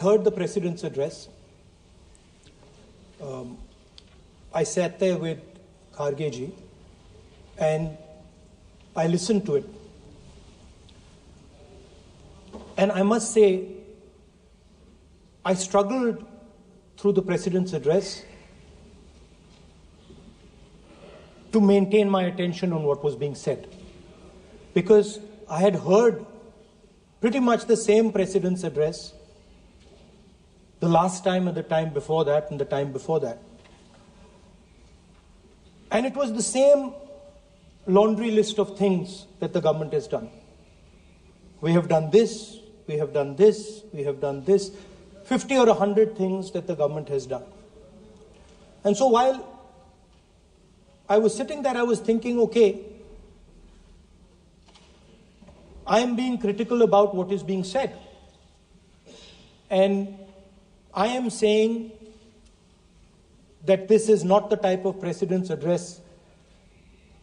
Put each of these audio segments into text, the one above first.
heard the President's address. I sat there with Kharge ji and I listened to it. And I must say, I struggled through the President's address to maintain my attention on what was being said. Because I had heard pretty much the same President's address the last time and the time before that and the time before that. And it was the same laundry list of things that the government has done. We have done this, we have done this, we have done this, 50 or 100 things that the government has done. And so while I was sitting there, I was thinking, okay, I am being critical about what is being said. And I am saying that this is not the type of President's address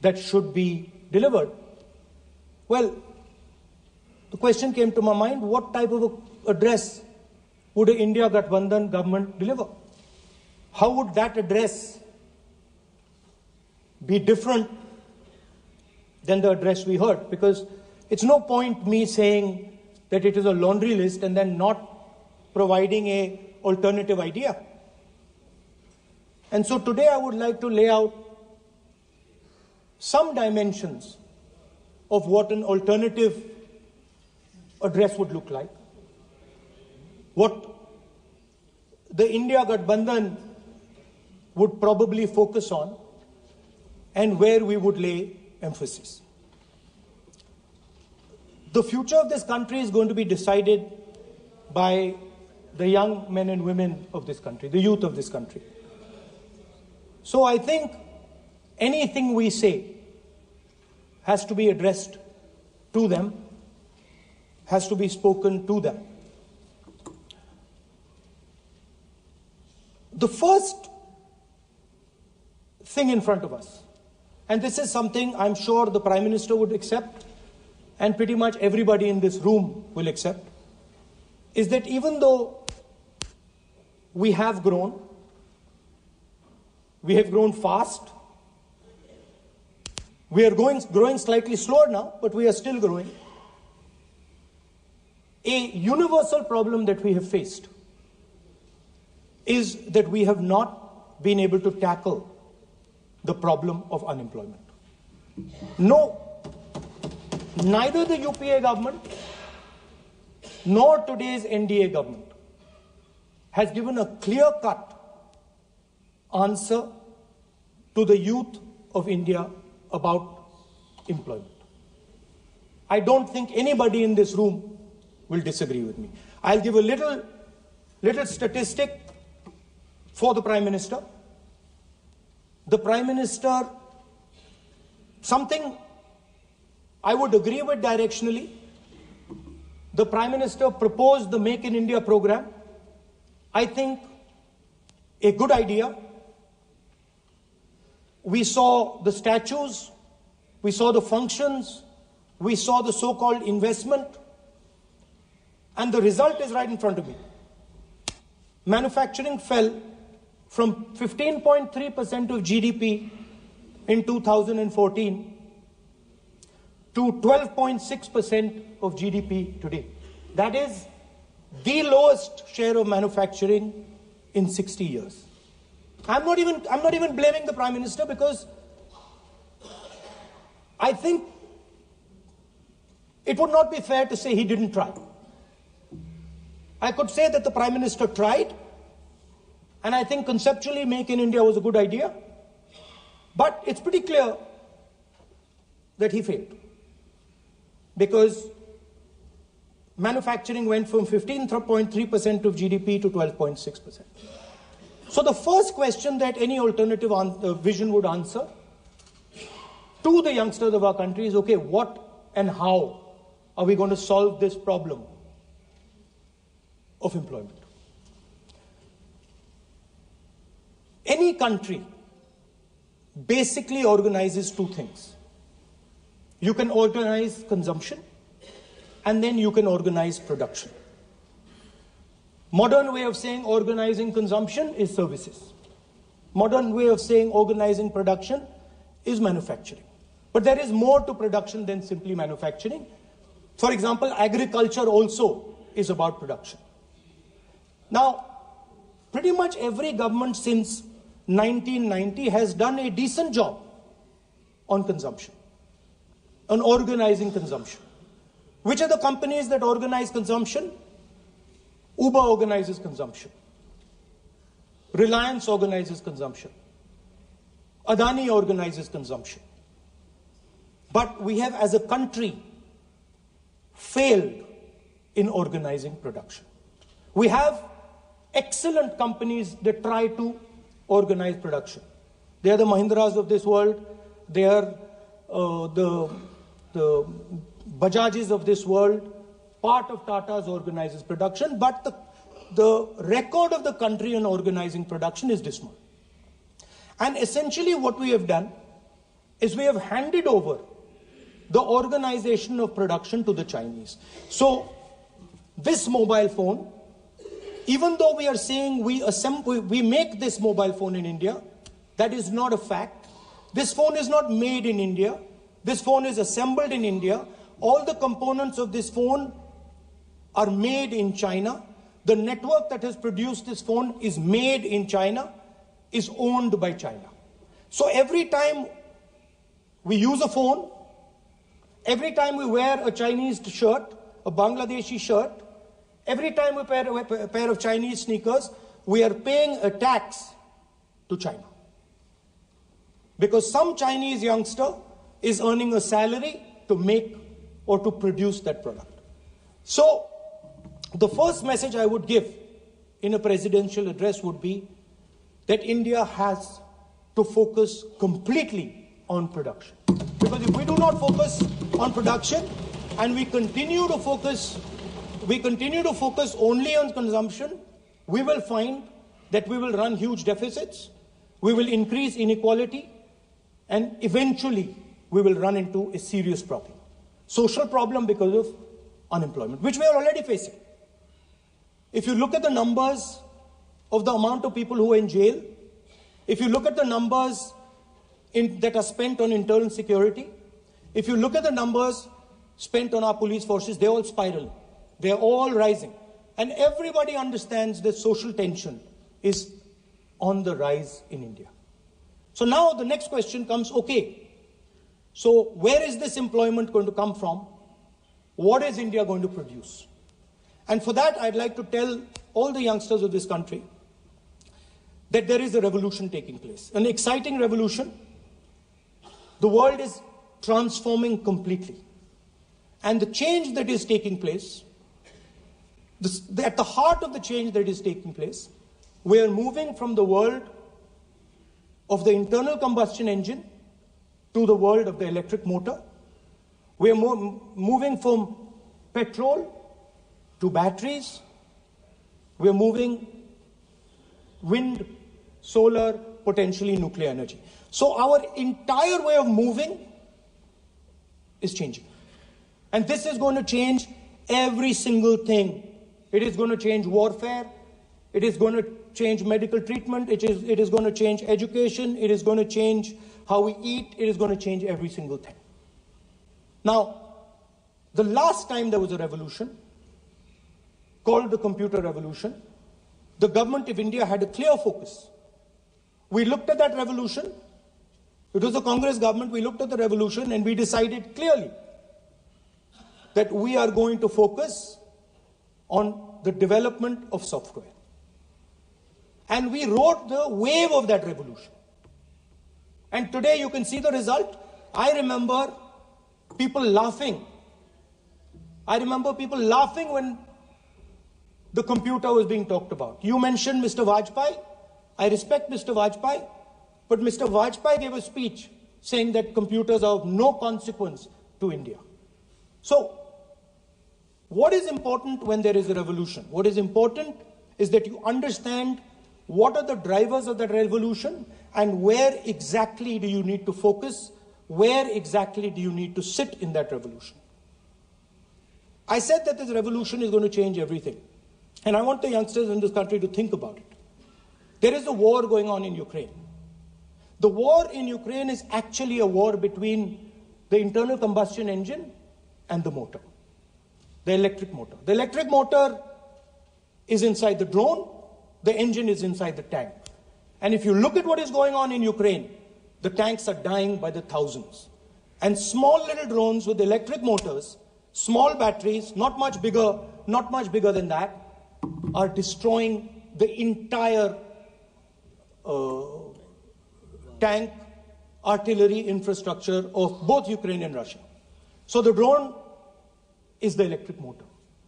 that should be delivered. Well, the question came to my mind, what type of address would an India Gathbandhan government deliver? How would that address be different than the address we heard? Because it's no point me saying that it is a laundry list and then not providing an alternative idea. And so today I would like to lay out some dimensions of what an alternative address would look like, what the India Gathbandhan would probably focus on, and where we would lay emphasis. The future of this country is going to be decided by the young men and women of this country, the youth of this country. So I think anything we say has to be addressed to them, has to be spoken to them. The first thing in front of us, and this is something I'm sure the Prime Minister would accept, and pretty much everybody in this room will accept, is that even though we have grown fast, we are growing slightly slower now, but we are still growing. A universal problem that we have faced is that we have not been able to tackle the problem of unemployment. No, neither the UPA government nor today's NDA government has given a clear-cut answer to the youth of India about employment. I don't think anybody in this room will disagree with me. I'll give a little statistic for the Prime Minister. The Prime Minister, something I would agree with directionally. The Prime Minister proposed the Make in India program. I think a good idea. We saw the statues, we saw the functions, we saw the so-called investment, and the result is right in front of me. Manufacturing fell from 15.3% of GDP in 2014 to 12.6% of GDP today. That is the lowest share of manufacturing in 60 years. I'm not even blaming the Prime Minister, because I think it would not be fair to say he didn't try. I could say that the Prime Minister tried, and I think conceptually Make in India was a good idea, but it's pretty clear that he failed, because manufacturing went from 15.3% of GDP to 12.6%. So the first question that any alternative vision would answer to the youngsters of our country is, okay, what and how are we going to solve this problem of employment? Any country basically organizes two things. You can organize consumption, and then you can organize production. Modern way of saying organizing consumption is services. Modern way of saying organizing production is manufacturing. But there is more to production than simply manufacturing. For example, agriculture also is about production. Now, pretty much every government since 1990 has done a decent job on consumption, on organizing consumption. Which are the companies that organize consumption? Uber organizes consumption. Reliance organizes consumption. Adani organizes consumption. But we have, as a country, failed in organizing production. We have excellent companies that try to organize production. They are the Mahindras of this world. They are the Bajajis of this world. Part of Tata's organizes production, but the record of the country in organizing production is dismal. And essentially what we have done is we have handed over the organization of production to the Chinese. So this mobile phone, even though we are saying we make this mobile phone in India, that is not a fact. This phone is not made in India. This phone is assembled in India. All the components of this phone are made in China. The network that has produced this phone is made in China, is owned by China. So every time we use a phone, every time we wear a Chinese shirt, a Bangladeshi shirt, every time we wear a pair of Chinese sneakers, we are paying a tax to China. Because some Chinese youngster is earning a salary to make or to produce that product. So the first message I would give in a presidential address would be that India has to focus completely on production. Because if we do not focus on production and we continue to focus only on consumption, we will find that we will run huge deficits, we will increase inequality, and eventually we will run into a serious problem. Social problem because of unemployment, which we are already facing. If you look at the numbers of the amount of people who are in jail, if you look at the numbers that are spent on internal security, if you look at the numbers spent on our police forces, they're all spiraling. They're all rising. And everybody understands that social tension is on the rise in India. So now the next question comes, okay, so where is this employment going to come from? What is India going to produce? And for that, I'd like to tell all the youngsters of this country that there is a revolution taking place, an exciting revolution. The world is transforming completely. And the change that is taking place, at the heart of the change that is taking place, we are moving from the world of the internal combustion engine to the world of the electric motor. We are moving from petrol to batteries. We are moving wind, solar, potentially nuclear energy. So our entire way of moving is changing. And this is going to change every single thing. It is going to change warfare. It is going to change medical treatment. It is going to change education. It is going to change how we eat. It is going to change every single thing. Now, the last time there was a revolution, called the computer revolution, the government of India had a clear focus. We looked at that revolution. It was a Congress government. We looked at the revolution and we decided clearly that we are going to focus on the development of software. And we rode the wave of that revolution. And today you can see the result. I remember people laughing. When the computer was being talked about. You mentioned Mr. Vajpayee. I respect Mr. Vajpayee, but Mr. Vajpayee gave a speech saying that computers are of no consequence to India. So, what is important when there is a revolution? What is important is that you understand what are the drivers of that revolution and where exactly do you need to focus, where exactly do you need to sit in that revolution. I said that this revolution is going to change everything. And I want the youngsters in this country to think about it. There is a war going on in Ukraine. The war in Ukraine is actually a war between the internal combustion engine and the motor, the electric motor. The electric motor is inside the drone, the engine is inside the tank. And if you look at what is going on in Ukraine, the tanks are dying by the thousands. And small little drones with electric motors, small batteries, not much bigger than that, are destroying the entire tank artillery infrastructure of both Ukraine and Russia. So the drone is the electric motor.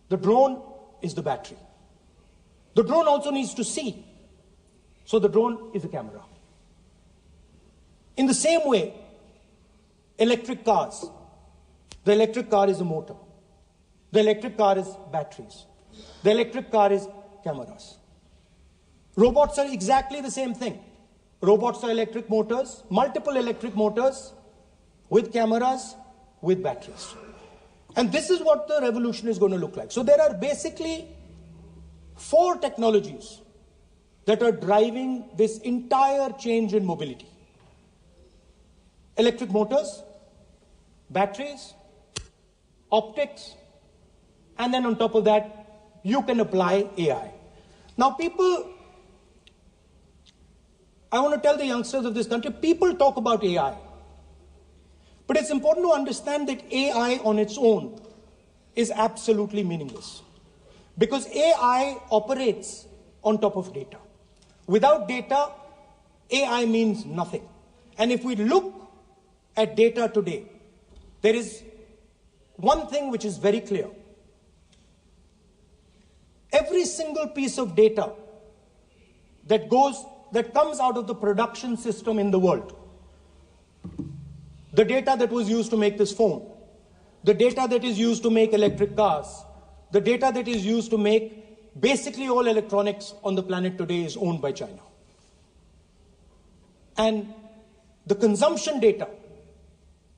The drone is the battery. The drone also needs to see. So the drone is a camera. In the same way, electric cars. The electric car is a motor. The electric car is batteries. The electric car is cameras. Robots are exactly the same thing. Robots are electric motors, multiple electric motors with cameras, with batteries. And this is what the revolution is going to look like. So there are basically 4 technologies that are driving this entire change in mobility. Electric motors, batteries, optics, and then on top of that, you can apply AI. Now I want to tell the youngsters of this country, people talk about AI. But it's important to understand that AI on its own is absolutely meaningless. Because AI operates on top of data. Without data, AI means nothing. And if we look at data today, there is one thing which is very clear. Every single piece of data that comes out of the production system in the world, the data that was used to make this phone, the data that is used to make electric cars, the data that is used to make basically all electronics on the planet today is owned by China. And the consumption data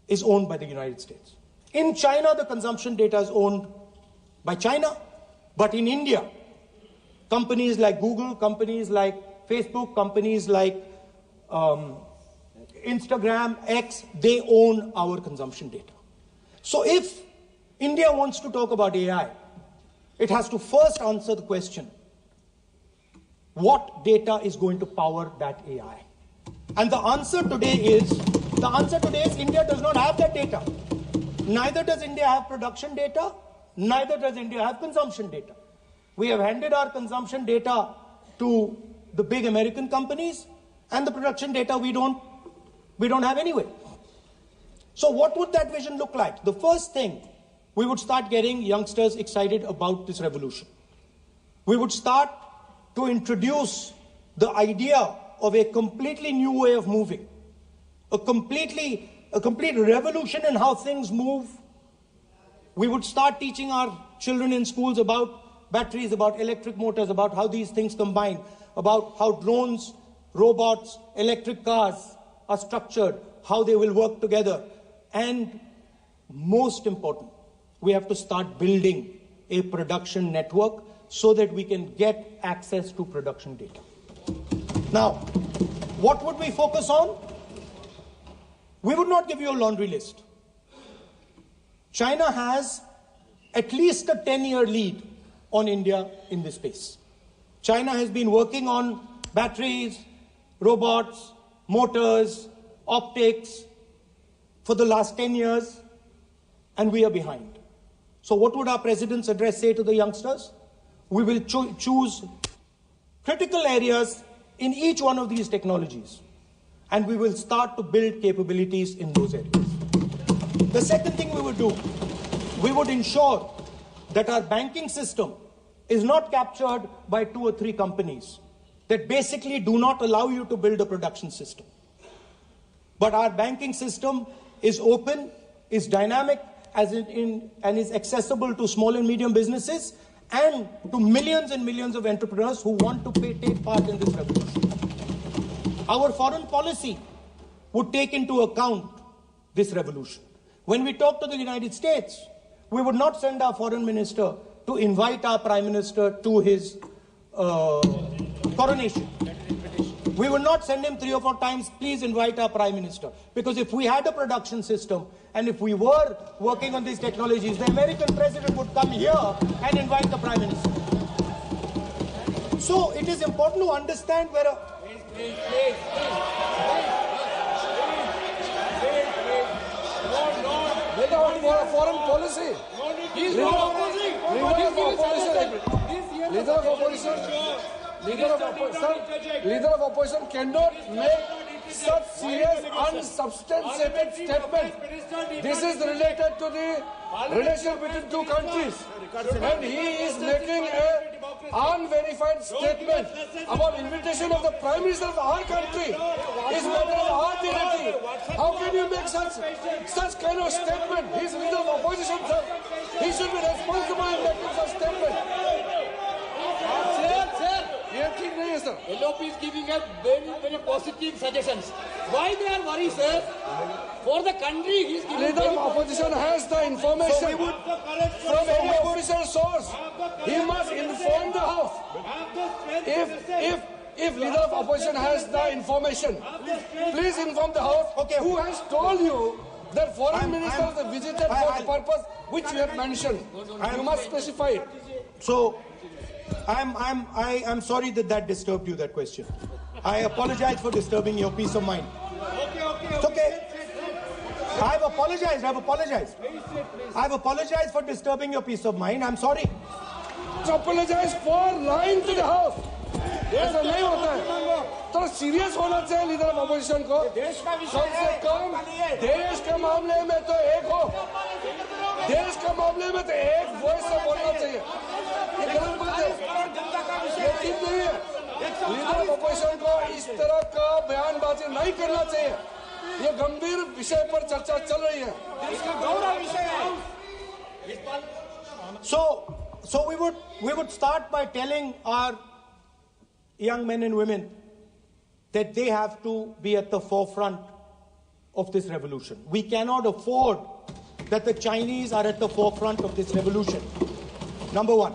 is owned by the United States. In China, the consumption data is owned by China, but in India, companies like Google, companies like Facebook, companies like Instagram, X, they own our consumption data. So if India wants to talk about AI, it has to first answer the question, what data is going to power that AI? And the answer today is India does not have that data. Neither does India have production data, neither does India have consumption data. We have handed our consumption data to the big American companies, and the production data we don't have anyway. So what would that vision look like? The first thing, we would start getting youngsters excited about this revolution. We would start to introduce the idea of a completely new way of moving, a complete revolution in how things move. We would start teaching our children in schools about batteries, about electric motors, about how these things combine, about how drones, robots, electric cars are structured, how they will work together. And most important, we have to start building a production network so that we can get access to production data. Now, what would we focus on? We would not give you a laundry list. China has at least a 10-year lead on India in this space. China has been working on batteries, robots, motors, optics for the last 10 years, and we are behind. So what would our president's address say to the youngsters? We will choose critical areas in each one of these technologies, and we will start to build capabilities in those areas. The second thing we would do, we would ensure that our banking system is not captured by 2 or 3 companies that basically do not allow you to build a production system. But our banking system is open, is dynamic, and is accessible to small and medium businesses and to millions and millions of entrepreneurs who want to take part in this revolution. Our foreign policy would take into account this revolution. When we talk to the United States, we would not send our foreign minister to invite our Prime Minister to his coronation. We would not send him 3 or 4 times, please invite our Prime Minister. Because if we had a production system and if we were working on these technologies, the American president would come here and invite the Prime Minister. So it is important to understand where a... Foreign policy. Leader of opposition cannot make such serious, unsubstantiated statement. This is related to the relation between two countries, and he is making an unverified statement about invitation of the Prime Minister of our country. Is better than our dignity. How can you make such kind of statement? He is leader of opposition, sir. He should be responsible in making such statement. Sir, LOP is giving us very positive suggestions. Why they are worried, sir? For the country, he is giving. Leader of opposition has the information from any official source. He must inform the House. If leader of opposition has the information, please inform the House. Okay. Who has told you that foreign ministers visited for the purpose which you have mentioned? You must specify it. So, I'm sorry that disturbed you, that question. I apologize for disturbing your peace of mind. It's okay. I've apologized. I've apologized for disturbing your peace of mind. I'm sorry. Apologize for lying to the House. ऐसा नहीं होता है. तो serious होना चाहिए leader of opposition को. कम से कम देश के मामले में तो एक हो. देश के मामले में तो एक वॉइस से बोलना चाहिए. ये गलत बात है. ये ठीक नहीं है. लीडर ऑफ अपोजिशन को इस तरह का बयानबाजी नहीं करना चाहिए. ये गंभीर विषय पर चर्चा चल रही है. इसका गौरव विषय है. So we would start by telling our young men and women that they have to be at the forefront of this revolution. We cannot afford that the Chinese are at the forefront of this revolution. Number one.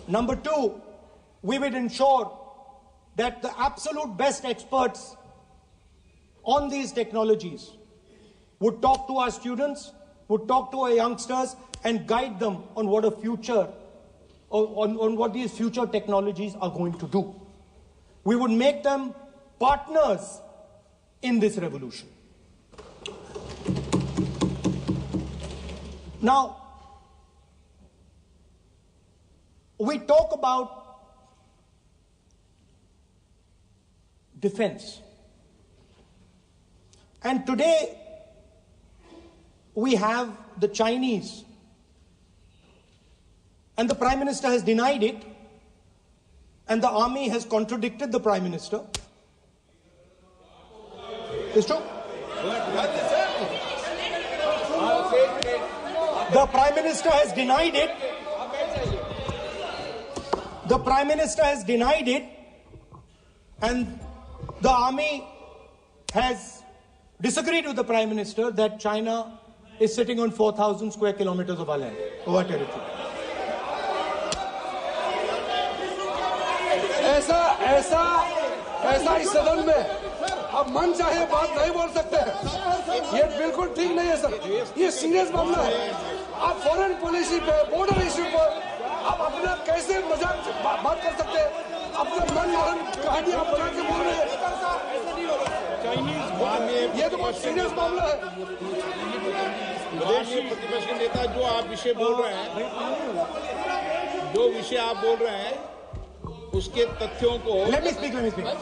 Number two, we will ensure that the absolute best experts on these technologies would talk to our students, would talk to our youngsters and guide them on what a future, on what these future technologies are going to do. We would make them partners in this revolution. Now, we talk about defense. And today, we have the Chinese. And the Prime Minister has denied it. And the army has contradicted the Prime Minister. It's true. The Prime Minister has denied it. The Prime Minister has denied it. And the army has disagreed with the Prime Minister that China is sitting on 4,000 square kilometers of our land, of our territory. ऐसा इस सदन में अब मन चाहे बात नहीं बोल सकते हैं. ये बिल्कुल ठीक नहीं है सर. ये सीरियस मामला है. आप फॉरेन पॉलिसी पे, बॉर्डर इश्यू पर आप अपना कैसे मजाक बात कर सकते हैं? अपना मन मारन कहानी आप बना के बोल रहे हैं. ये तो बहुत सीरियस मामला है. विदेशी प्रतिपक्ष के नेता जो आप विषय बोल रहे हैं, उसके तथ्यों को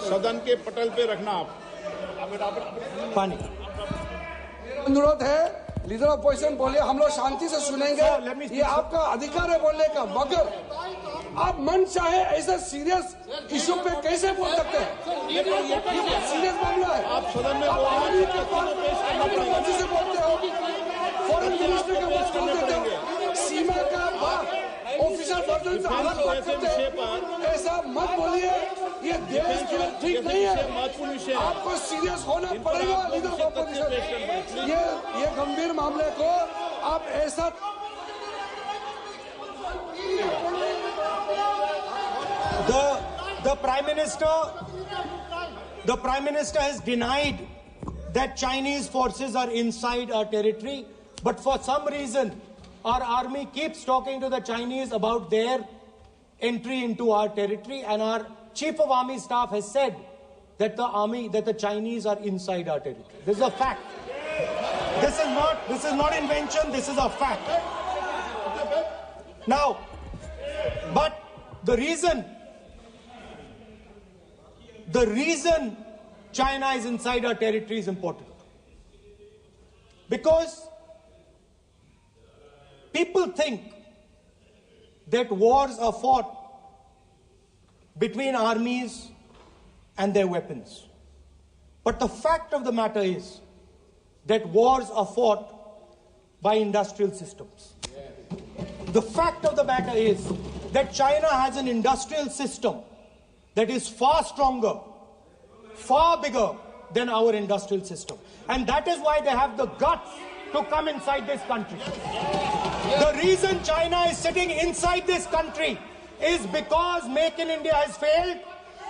सदन के पटल पे रखना. आप पानी अनुरोध है, लीडर ऑफ अपोजिशन बोले, हम लोग शांति से सुनेंगे. ये आपका अधिकार है बोलने का, मगर आप मन चाहे ऐसा सीरियस इशू पे कैसे बोल सकते हैं? ये बहुत सीरियस मामला है. आप सदन में अपनी मर्जी से बोलते हो, फॉरेन मिनिस्टर का बात बोल देते हो, सीमा का बात ऑफिशियल पर्सन से अलग बात करते हैं. ऐसा मत बोलिए. ये देश के लिए ठीक नहीं है. आपको सीरियस होना पड़ेगा लीडर ऑफ अपोजिशन. ये गंभीर मामले को आप ऐसा The Prime Minister has denied that Chinese forces are inside our territory, but for some reason, our army keeps talking to the Chinese about their entry into our territory, and our Chief of Army Staff has said that the Chinese are inside our territory. This is a fact. This is not invention, this is a fact. Now, but the reason China is inside our territory is important. Because people think that wars are fought between armies and their weapons. But the fact of the matter is that wars are fought by industrial systems. The fact of the matter is that China has an industrial system that is far stronger, far bigger than our industrial system. And that is why they have the guts to come inside this country. The reason China is sitting inside this country is because Make in India has failed.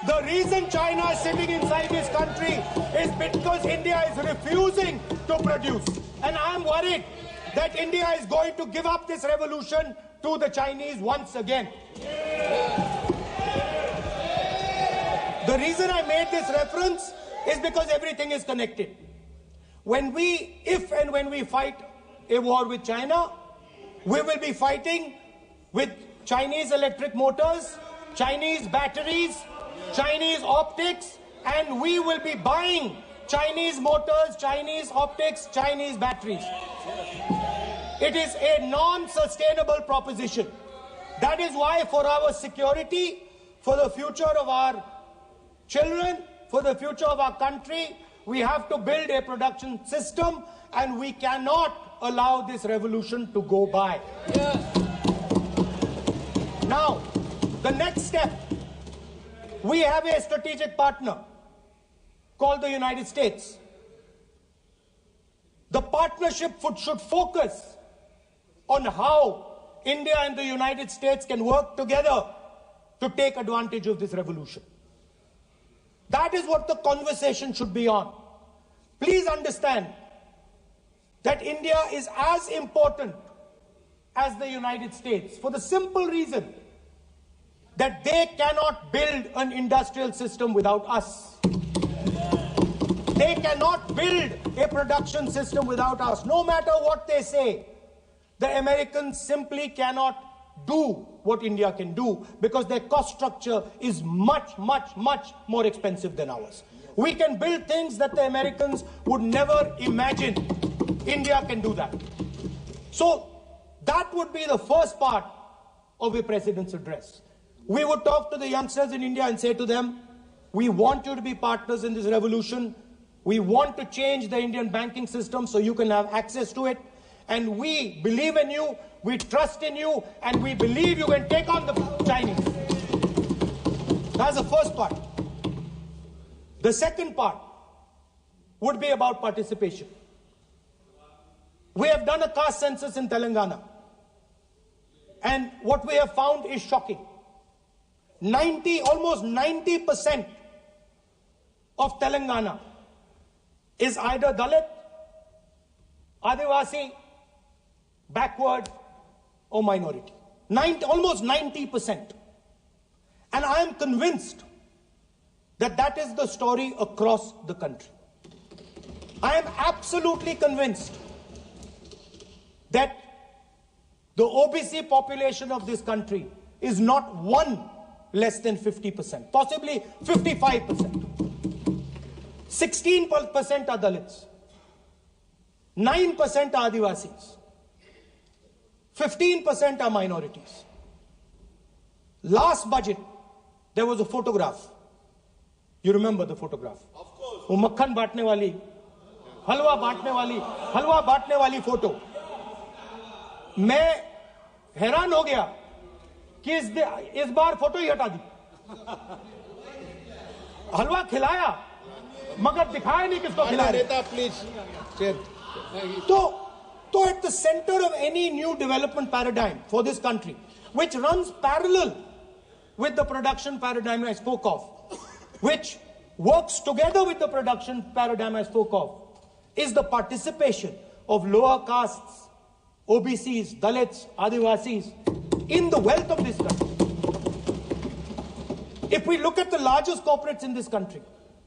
The reason China is sitting inside this country is because India is refusing to produce. And I am worried that India is going to give up this revolution to the Chinese once again. The reason I made this reference is because everything is connected. If and when we fight a war with China, we will be fighting with Chinese electric motors, Chinese batteries, Chinese optics, and we will be buying Chinese motors, Chinese optics, Chinese batteries. It is a non-sustainable proposition. That is why for our security, for the future of our children, for the future of our country, we have to build a production system, and we cannot allow this revolution to go by. Now, the next step, we have a strategic partner called the United States. The partnership should focus on how India and the United States can work together to take advantage of this revolution. That is what the conversation should be on. Please understand that India is as important as the United States for the simple reason that they cannot build an industrial system without us. They cannot build a production system without us. No matter what they say, the Americans simply cannot do what India can do because their cost structure is much, much, much more expensive than ours. We can build things that the Americans would never imagine. India can do that. So that would be the first part of a president's address. We would talk to the youngsters in India and say to them, we want you to be partners in this revolution. We want to change the Indian banking system so you can have access to it. And we believe in you, we trust in you, and we believe you can take on the Chinese. That's the first part. The second part would be about participation. We have done a caste census in Telangana. And what we have found is shocking. Almost 90% of Telangana is either Dalit, Adivasi, backward, or minority. Almost 90%. And I am convinced that that is the story across the country. I am absolutely convinced that the OBC population of this country is not one less than 50%, possibly 55%. 16% are Dalits, 9% are Adivasis, 15% are minorities. Last budget, there was a photograph. You remember the photograph? Of course. वो मक्खन बांटने वाली, हलवा बांटने वाली photo. मैं हैरान हो गया कि इस बार फोटो ही हटा दी. हलवा खिलाया मगर दिखाया नहीं किसको खिला रहे. तो at the center of any new development paradigm for this country, which runs parallel with the production paradigm I spoke of, which works together with the production paradigm I spoke of, is the participation of lower castes, OBCs, Dalits, Adivasis in the wealth of this country. If we look at the largest corporates in this country,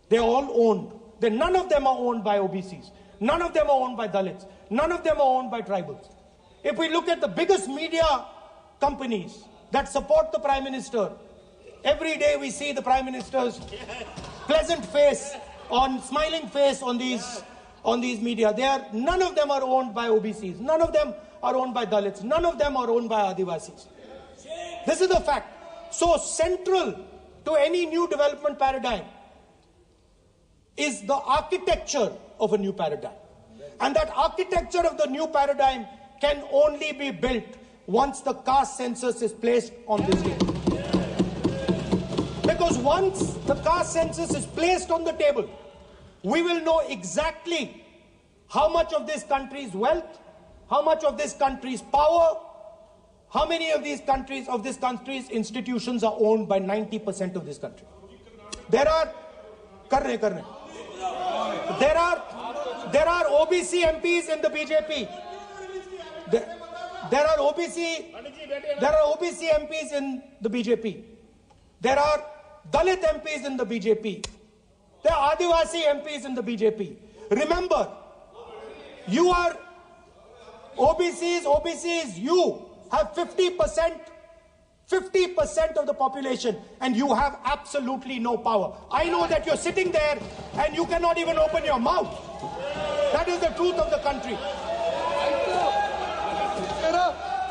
they're all owned. None of them are owned by OBCs. None of them are owned by Dalits. None of them are owned by tribals. If we look at the biggest media companies that support the Prime Minister, every day we see the Prime Minister's pleasant face, smiling face on these media. None of them are owned by OBCs. None of them are owned by Dalits. None of them are owned by Adivasis. This is the fact. So central to any new development paradigm is the architecture of a new paradigm. And that architecture of the new paradigm can only be built once the caste census is placed on this table. Because once the caste census is placed on the table, we will know exactly how much of this country's wealth, how much of this country's power, how many of this country's institutions are owned by 90% of this country. There are OBC MPs in the BJP. There are OBC MPs in the BJP. There are Dalit MPs in the BJP. There are Adivasi MPs in the BJP. Remember, you are OBCs, you have 50% of the population and you have absolutely no power. I know that you're sitting there and you cannot even open your mouth. That is the truth of the country.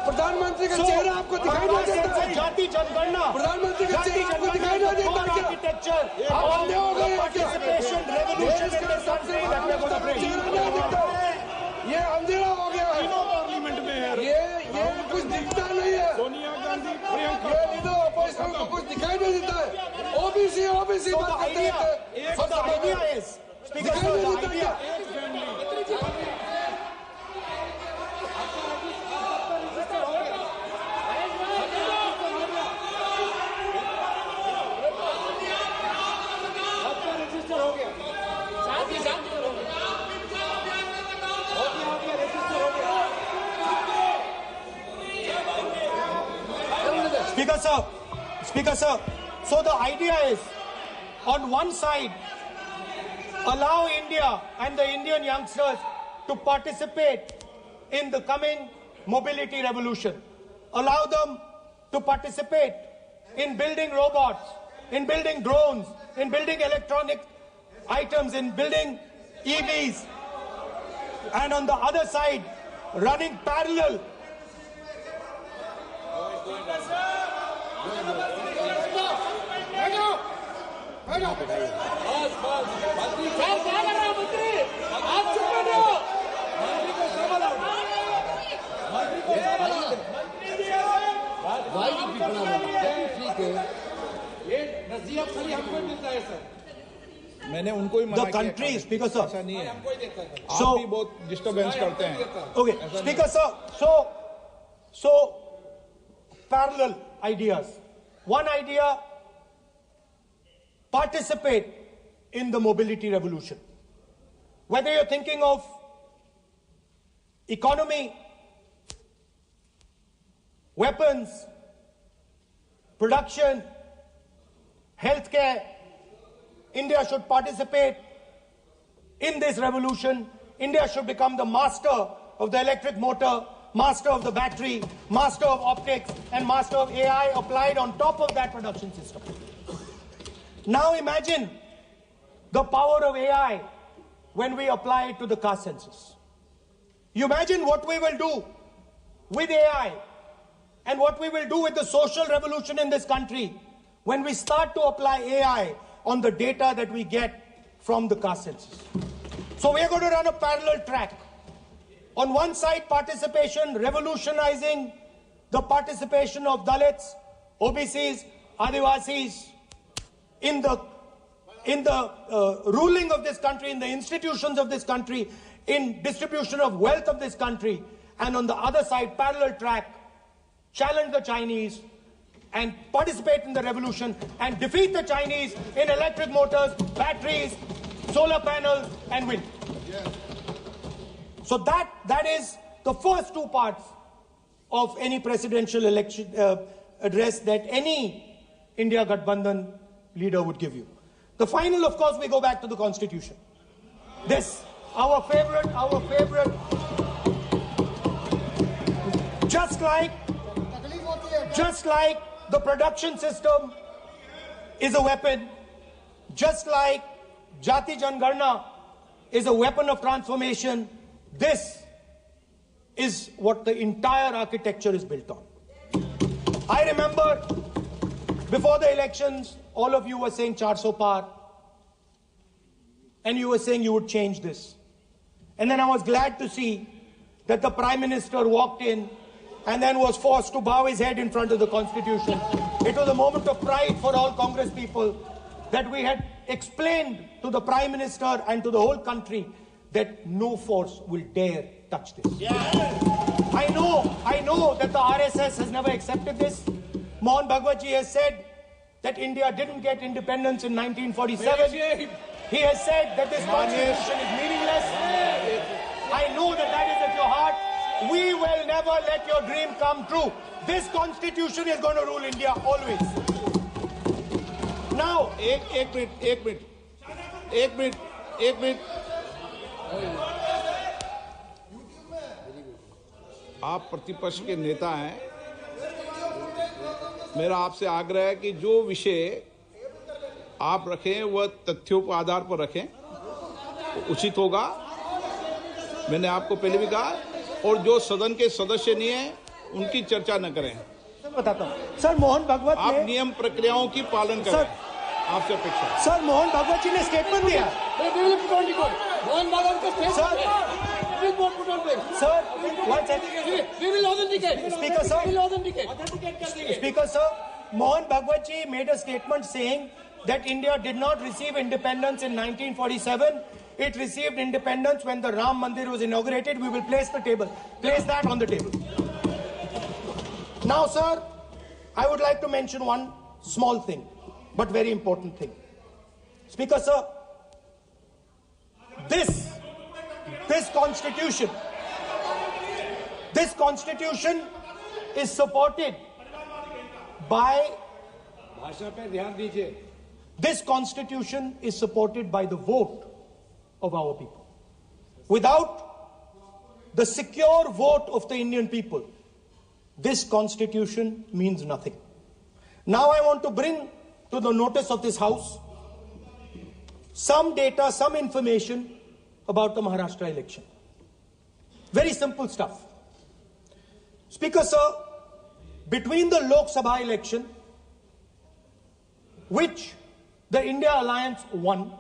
प्रधानमंत्री का चेहरा आपको दिखाई नहीं देता है। जाति जनगणना, प्रधानमंत्री का चेहरा आपको दिखाई नहीं देता है। आर्किटेक्चर, आप अंधे हो गए हैं क्या? Participation, revolution in the country that we are going to bring. चेहरा नहीं दिखता है। ये अंधेरा हो गया है। पार्लियामेंट में है। ये कुछ दिखता नहीं है। सोनिया गांधी, प्रियंका, ये लीडर ऑपोजिशन को कुछ दिखाई नहीं देता है। ओबीसी बात करते हैं। So the idea is, Speaker Sir, the idea. Speaker Sir, so the idea is, on one side, allow India and the Indian youngsters to participate in the coming mobility revolution. Allow them to participate in building robots, in building drones, in building electronic items, in building EVs. And on the other side, running parallel मैंने उनको ही मना the country, Speaker Sir. ऐसा नहीं है। So आप भी बहुत disturbance करते हैं। Okay, Speaker Sir. So parallel ideas. One idea: participate in the mobility revolution. Whether you're thinking of economy, weapons, production, healthcare, India should participate in this revolution. India should become the master of the electric motor, master of the battery, master of optics, and master of AI applied on top of that production system. Now imagine the power of AI when we apply it to the caste census. You imagine what we will do with AI and what we will do with the social revolution in this country when we start to apply AI on the data that we get from the caste census. So we are going to run a parallel track. On one side, participation, revolutionizing the participation of Dalits, OBCs, Adivasis in the ruling of this country, in the institutions of this country, in distribution of wealth of this country. And on the other side, parallel track, challenge the Chinese and participate in the revolution and defeat the Chinese in electric motors, batteries, solar panels, and wind. So that is the first two parts of any presidential election address that any India Gathbandhan leader would give you. The final, of course, we go back to the Constitution. This, our favorite, just like the production system is a weapon, just like Jati Jangarna is a weapon of transformation, this is what the entire architecture is built on. I remember before the elections, all of you were saying 400 par, and you were saying you would change this. And then I was glad to see that the Prime Minister walked in and then was forced to bow his head in front of the Constitution. It was a moment of pride for all Congress people that we had explained to the Prime Minister and to the whole country that no force will dare touch this. I know that the RSS has never accepted this. Mohan Bhagwatji has said that India didn't get independence in 1947. He has said that this constitution is meaningless. I know that is at your heart. We will never let your dream come true. This constitution is going to rule India always. Now, एक minute आप प्रतिपक्ष के नेता हैं। मेरा आपसे आग्रह है कि जो विषय आप रखें वह तथ्यों के आधार पर रखें, तो उचित होगा। मैंने आपको पहले भी कहा, और जो सदन के सदस्य नहीं है उनकी चर्चा न करें। बताता हूं सर, मोहन भागवत आप नियम प्रक्रियाओं की पालन करें, आपसे अपेक्षा। सर, मोहन भागवत जी ने स्टेटमेंट दिया। मोहन भागवत का statement Speaker sir, Mohan Bhagwat ji made a statement saying that India did not receive independence in 1947. It received independence when the Ram Mandir was inaugurated. We will place that on the table. Now, sir, I would like to mention one small thing, but very important thing. Speaker sir, this constitution is supported by this constitution is supported by the vote of our people. Without the secure vote of the Indian people, this constitution means nothing. Now I want to bring to the notice of this House some data, some information about the Maharashtra election. Very simple stuff. Speaker sir, between the Lok Sabha election, which the India Alliance won,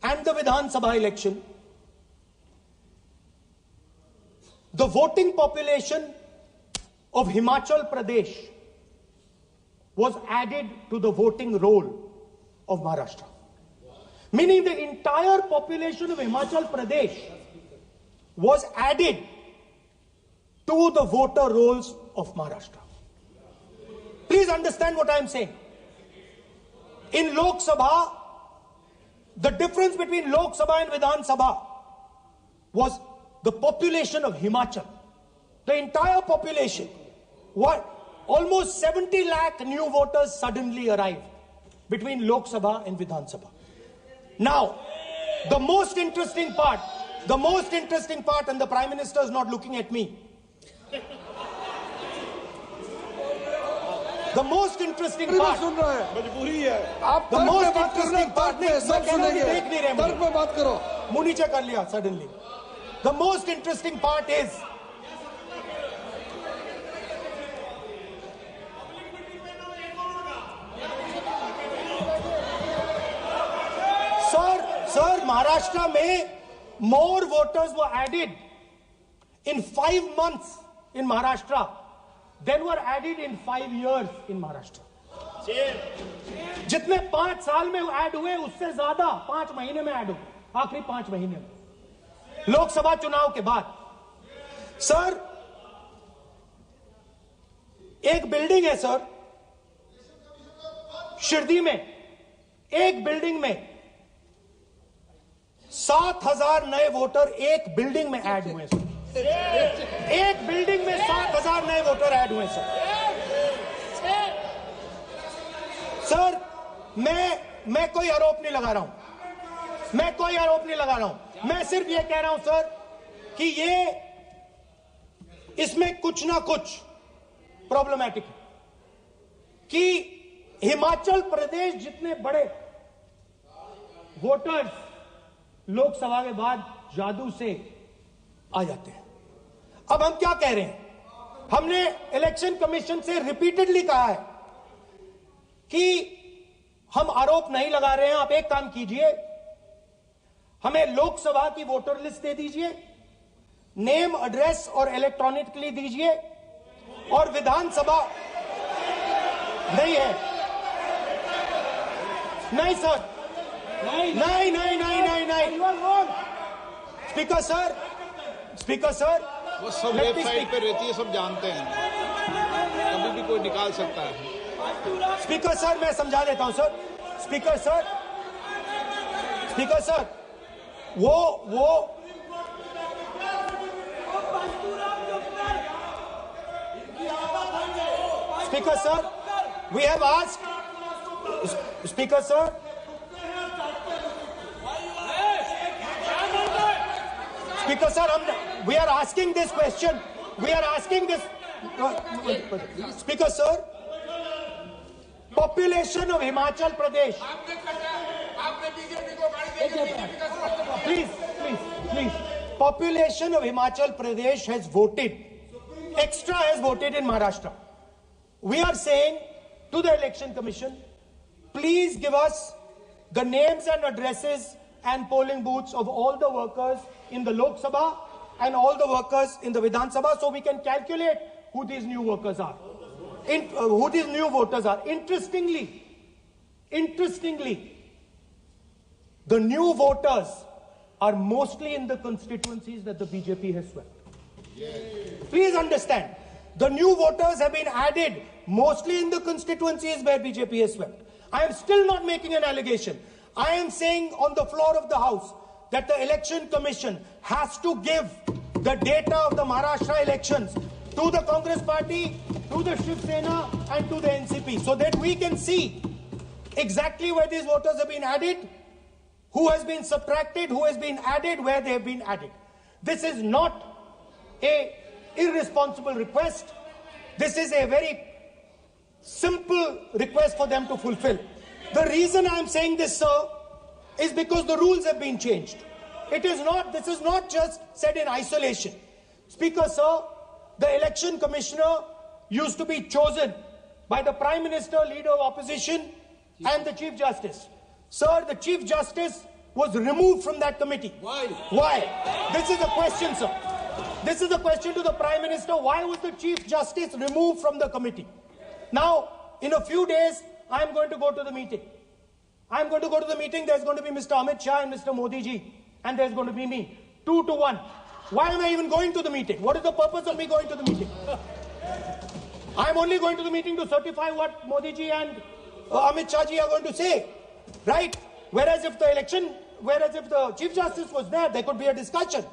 and the Vidhan Sabha election, the voting population of Himachal Pradesh was added to the voting roll of Maharashtra. Meaning the entire population of Himachal Pradesh was added to the voter rolls of Maharashtra. Please understand what I am saying. In Lok Sabha, the difference between Lok Sabha and Vidhan Sabha was the population of Himachal. The entire population. What? Almost 70 lakh new voters suddenly arrived between Lok Sabha and Vidhan Sabha. Now, the most interesting part, and the Prime Minister is not looking at me. The most interesting part, suddenly. The most interesting part is, Sir, Maharashtra mein more voters were added in 5 months in Maharashtra than were added in 5 years in Maharashtra. जितने 5 साल में add हुए उससे ज्यादा 5 महीने में add हुए, आखिरी 5 महीने में लोकसभा चुनाव के बाद. सर, एक बिल्डिंग है सर शिरडी में, एक बिल्डिंग में 7,000 नए वोटर एक बिल्डिंग में ऐड हुए सर। एक बिल्डिंग में 7,000 नए वोटर ऐड हुए सर। सर मैं कोई आरोप नहीं लगा रहा हूं, मैं कोई आरोप नहीं लगा रहा हूं, मैं सिर्फ ये कह रहा हूं सर कि ये इसमें कुछ ना कुछ प्रॉब्लमैटिक है कि हिमाचल प्रदेश जितने बड़े वोटर्स लोकसभा के बाद जादू से आ जाते हैं। अब हम क्या कह रहे हैं, हमने इलेक्शन कमीशन से रिपीटेडली कहा है कि हम आरोप नहीं लगा रहे हैं, आप एक काम कीजिए, हमें लोकसभा की वोटर लिस्ट दे दीजिए, नेम एड्रेस और इलेक्ट्रॉनिकली दीजिए, और विधानसभा नहीं है। नहीं सर, नहीं नहीं नहीं नहीं नहीं नहीं स्पीकर सर, स्पीकर सर, वो सब वेबसाइट पे रहती है, सब जानते हैं, कभी भी कोई निकाल सकता है। स्पीकर सर मैं समझा देता हूं sir. Speaker sir, speaker sir, वो speaker sir, we have asked, speaker sir, speaker sir, we are asking this question, we are asking this, speaker sir, population of Himachal Pradesh, please, population of Himachal Pradesh has voted, extra has voted in Maharashtra. We are saying to the election commission, please give us the names and addresses and polling booths of all the workers in the Lok Sabha and all the workers in the Vidhan Sabha, so we can calculate who these new workers are, who these new voters are. Interestingly, the new voters are mostly in the constituencies that the BJP has swept. Please understand, the new voters have been added mostly in the constituencies where BJP has swept. I am still not making an allegation. I am saying on the floor of the House that the Election Commission has to give the data of the Maharashtra elections to the Congress Party, to the Shiv Sena and to the NCP, so that we can see exactly where these voters have been added, who has been subtracted, who has been added, where they have been added. This is not a irresponsible request. This is a very simple request for them to fulfill. The reason I am saying this, sir, is because the rules have been changed. This is not just said in isolation. Speaker, sir, the election commissioner used to be chosen by the Prime Minister, Leader of Opposition, and the Chief Justice. Sir, the Chief Justice was removed from that committee. Why? Why? This is a question, sir. This is a question to the Prime Minister. Why was the Chief Justice removed from the committee? Now, in a few days, I am going to go to the meeting. I am going to go to the meeting. There's going to be Mr. Amit Shah and Mr. Modi ji. And there's going to be me. 2 to 1. Why am I even going to the meeting? What is the purpose of me going to the meeting? I'm only going to the meeting to certify what Modi ji and Amit Shah ji are going to say. Right? Whereas if the Chief Justice was there could be a discussion.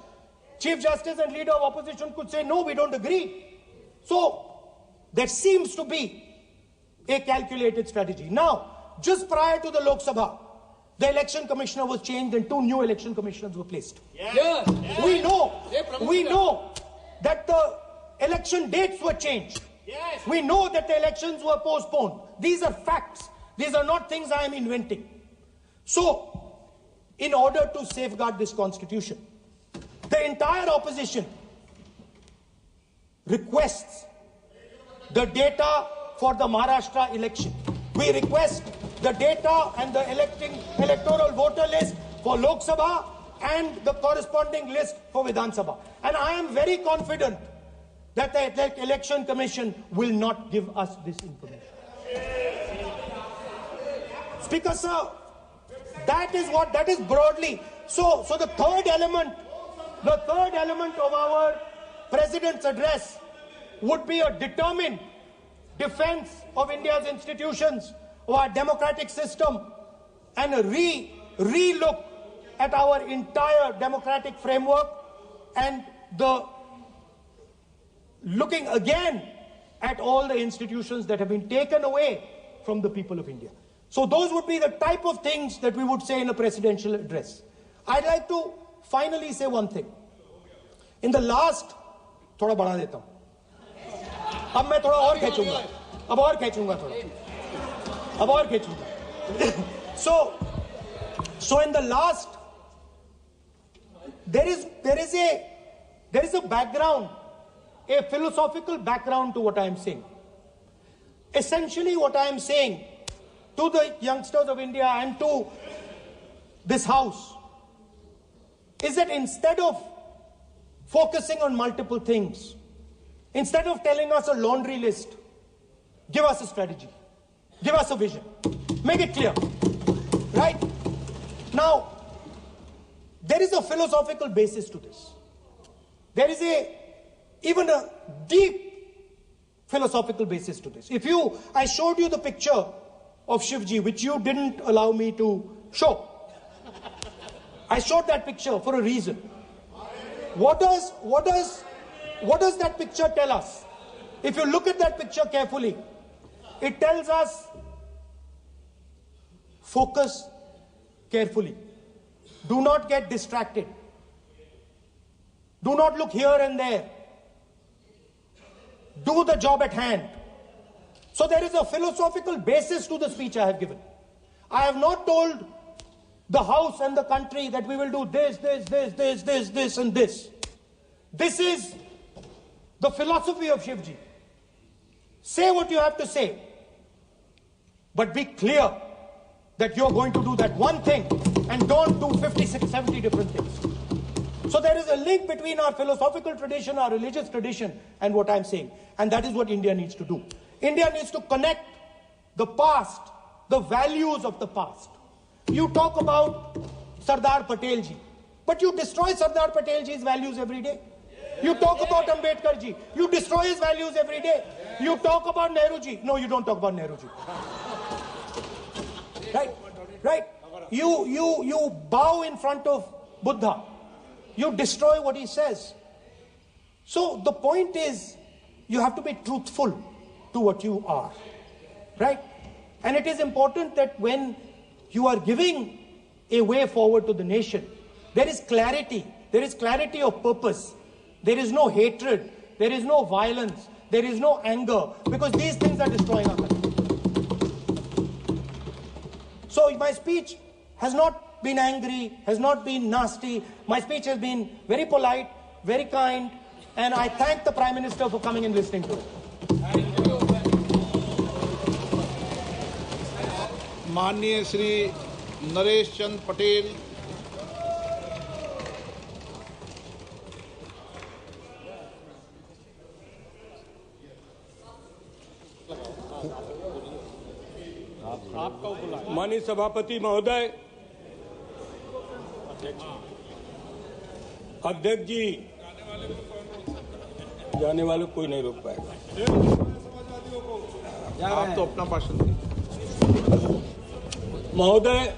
Chief Justice and Leader of Opposition could say, no, we don't agree. So, there seems to be a calculated strategy. Now, just prior to the Lok Sabha, the election commissioner was changed and 2 new election commissioners were placed. Yes. We know that the election dates were changed. Yes. We know that the elections were postponed. These are facts. These are not things I am inventing. So, in order to safeguard this constitution, the entire opposition requests the data for the Maharashtra election. We request the data and the electoral voter list for Lok Sabha and the corresponding list for Vidhan Sabha. And I am very confident that the Election Commission will not give us this information. Speaker, sir, that is broadly. So the third element of our President's address would be a determined defense of India's institutions, of our democratic system, and a re-look at our entire democratic framework, and the looking again at all the institutions that have been taken away from the people of India. So those would be the type of things that we would say in a presidential address. I'd like to finally say one thing. In the last, थोड़ा बढ़ा देता हूं, अब मैं थोड़ा और खींचूंगा, अब और खींचूंगा थोड़ा, अब और खींचूंगा. So in the last, there is a background, a philosophical background to what I am saying. Essentially, what I am saying to the youngsters of India and to this house is that instead of focusing on multiple things, instead of telling us a laundry list, give us a strategy, give us a vision, make it clear, right? Now, there is a philosophical basis to this. There is even a deep philosophical basis to this. I showed you the picture of Shivji, which you didn't allow me to show. I showed that picture for a reason. What does that picture tell us? If you look at that picture carefully, it tells us focus carefully. Do not get distracted. Do not look here and there. Do the job at hand. So there is a philosophical basis to the speech I have given. I have not told the House and the country that we will do this, and this. This is the philosophy of Shivji. Say what you have to say, but be clear that you're going to do that one thing and don't do 56, 70 different things. So there is a link between our philosophical tradition, our religious tradition, and what I'm saying. And that is what India needs to do. India needs to connect the past, the values of the past. You talk about Sardar Patel ji, but you destroy Sardar Patel ji's values every day. You talk about Ambedkar ji, you destroy his values every day. You talk about Nehru ji, no, you don't talk about Nehru ji. Right? You bow in front of Buddha. You destroy what he says. So the point is, you have to be truthful to what you are, right? And it is important that when you are giving a way forward to the nation, there is clarity of purpose. There is no hatred, there is no violence, there is no anger, because these things are destroying our country. So my speech has not been angry, has not been nasty. My speech has been very polite, very kind, and I thank the Prime Minister for coming and listening to it. माननीय श्री नरेश चंद पटेल, माननीय सभापति महोदय, अध्यक्ष जी, जाने वाले कोई नहीं रोक पाएगा। आप तो अपना भाषण दीजिए महोदय,